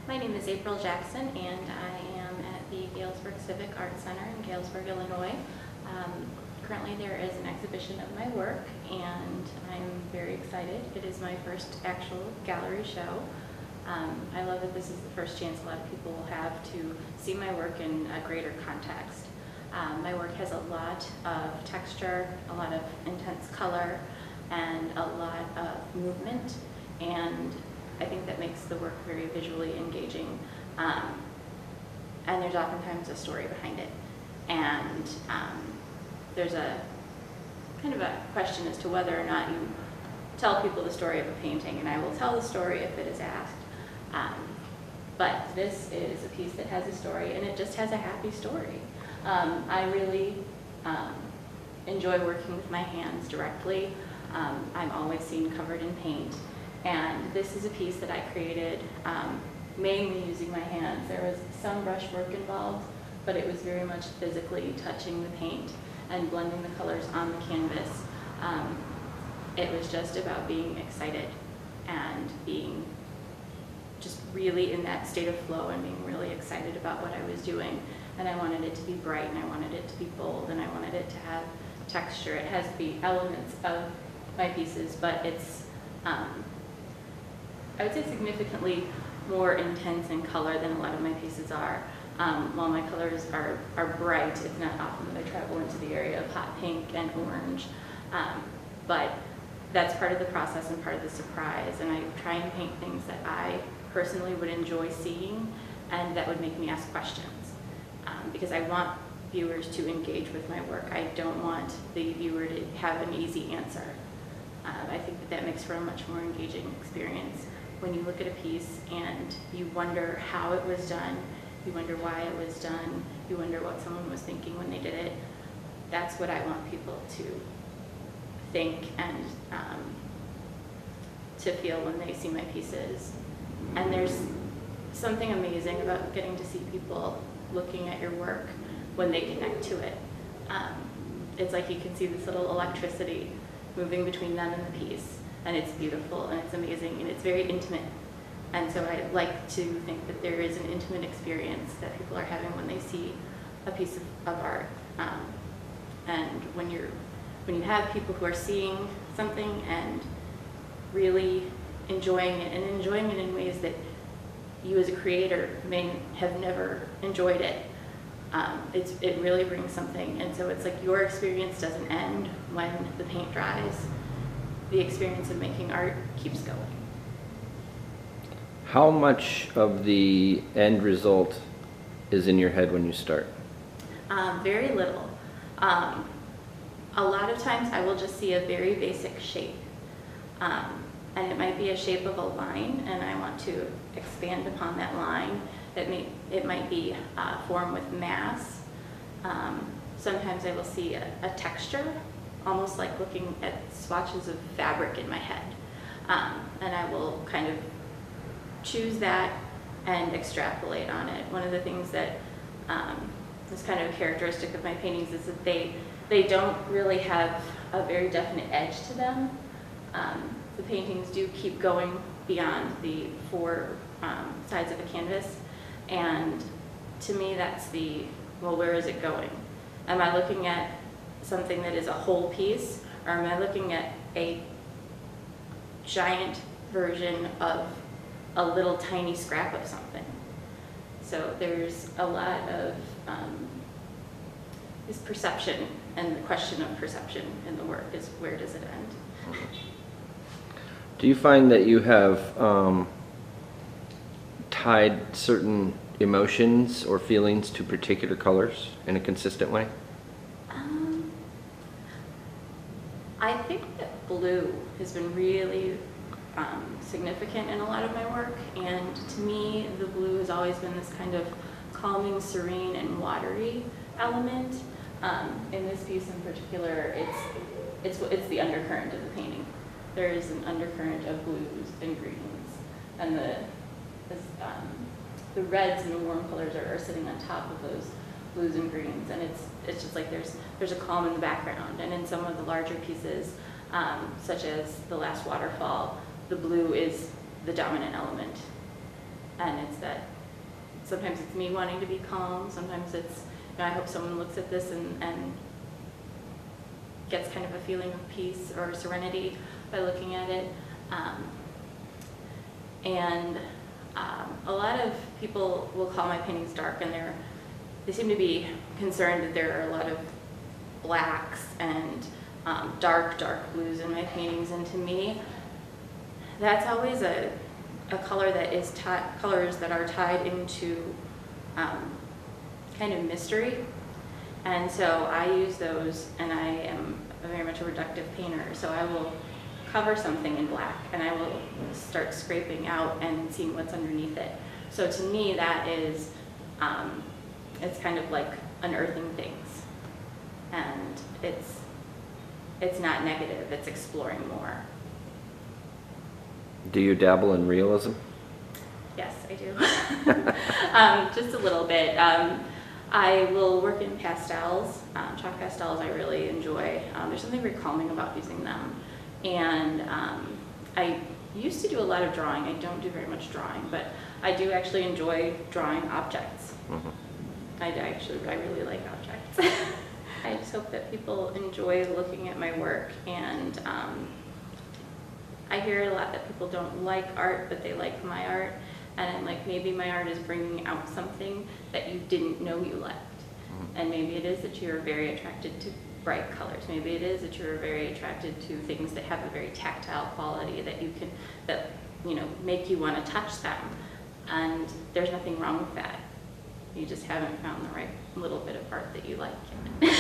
My name is April Jackson, and I am at the Galesburg Civic Art Center in Galesburg, Illinois. Currently there is an exhibition of my work, and I'm very excited. It is my first actual gallery show. I love that this is the first chance a lot of people will have to see my work in a greater context. My work has a lot of texture, a lot of intense color, and a lot of movement, and I think that makes the work very visually engaging. And there's oftentimes a story behind it. And there's a kind of a question as to whether or not you tell people the story of a painting, and I will tell the story if it is asked. But this is a piece that has a story, and it just has a happy story. I really enjoy working with my hands directly. I'm always seen covered in paint. And this is a piece that I created mainly using my hands. There was some brushwork involved, but it was very much physically touching the paint and blending the colors on the canvas. It was just about being excited and being just really in that state of flow and being really excited about what I was doing. And I wanted it to be bright, and I wanted it to be bold, and I wanted it to have texture. It has the elements of my pieces, but it's I would say significantly more intense in color than a lot of my pieces are. While my colors are bright, it's not often that I travel into the area of hot pink and orange. But that's part of the process and part of the surprise. And I try and paint things that I personally would enjoy seeing and that would make me ask questions. Because I want viewers to engage with my work. I don't want the viewer to have an easy answer. I think that makes for a much more engaging experience. When you look at a piece and you wonder how it was done, you wonder why it was done, you wonder what someone was thinking when they did it, that's what I want people to think and to feel when they see my pieces. And there's something amazing about getting to see people looking at your work when they connect to it. It's like you can see this little electricity moving between them and the piece. And it's beautiful, and it's amazing, and it's very intimate. And so I like to think that there is an intimate experience that people are having when they see a piece of art. And when you have people who are seeing something and really enjoying it, and enjoying it in ways that you as a creator may have never enjoyed it, it really brings something. And so it's like your experience doesn't end when the paint dries. The experience of making art keeps going. How much of the end result is in your head when you start? Very little. A lot of times I will just see a very basic shape. And it might be a shape of a line, and I want to expand upon that line. It might be formed with mass. Sometimes I will see a texture, almost like looking at swatches of fabric in my head. And I will kind of choose that and extrapolate on it. One of the things that is kind of a characteristic of my paintings is that they don't really have a very definite edge to them. The paintings do keep going beyond the four sides of a canvas, and to me that's well, where is it going? Am I looking at something that is a whole piece, or am I looking at a giant version of a little tiny scrap of something? So there's a lot of this perception, and the question of perception in the work is, where does it end? Do you find that you have tied certain emotions or feelings to particular colors in a consistent way? I think that blue has been really significant in a lot of my work, and to me the blue has always been this kind of calming, serene, and watery element. In this piece in particular, it's the undercurrent of the painting. There is an undercurrent of blues and greens, and the reds and the warm colors are sitting on top of those blues and greens, and it's just like there's a calm in the background. And in some of the larger pieces, such as the last waterfall, the blue is the dominant element. And it's that sometimes it's me wanting to be calm, sometimes it's, I hope someone looks at this and gets kind of a feeling of peace or serenity by looking at it. A lot of people will call my paintings dark, and they seem to be concerned that there are a lot of blacks and dark blues in my paintings. And to me, that's always a color that is colors that are tied into kind of mystery. And so I use those, and I am very much a reductive painter, so I will cover something in black and I will start scraping out and seeing what's underneath it. So to me, that is, it's kind of like unearthing things, and it's not negative, it's exploring more. Do you dabble in realism? Yes, I do. Just a little bit. I will work in pastels. Chalk pastels I really enjoy. There's something very calming about using them. And I used to do a lot of drawing. I don't do very much drawing, but I do actually enjoy drawing objects. Mm-hmm. I really like objects. I just hope that people enjoy looking at my work, and I hear a lot that people don't like art, but they like my art, and I'm like, maybe my art is bringing out something that you didn't know you liked. And maybe it is that you're very attracted to bright colors. Maybe it is that you're very attracted to things that have a very tactile quality that make you want to touch them. And there's nothing wrong with that. You just haven't found the right little bit of art that you like yet.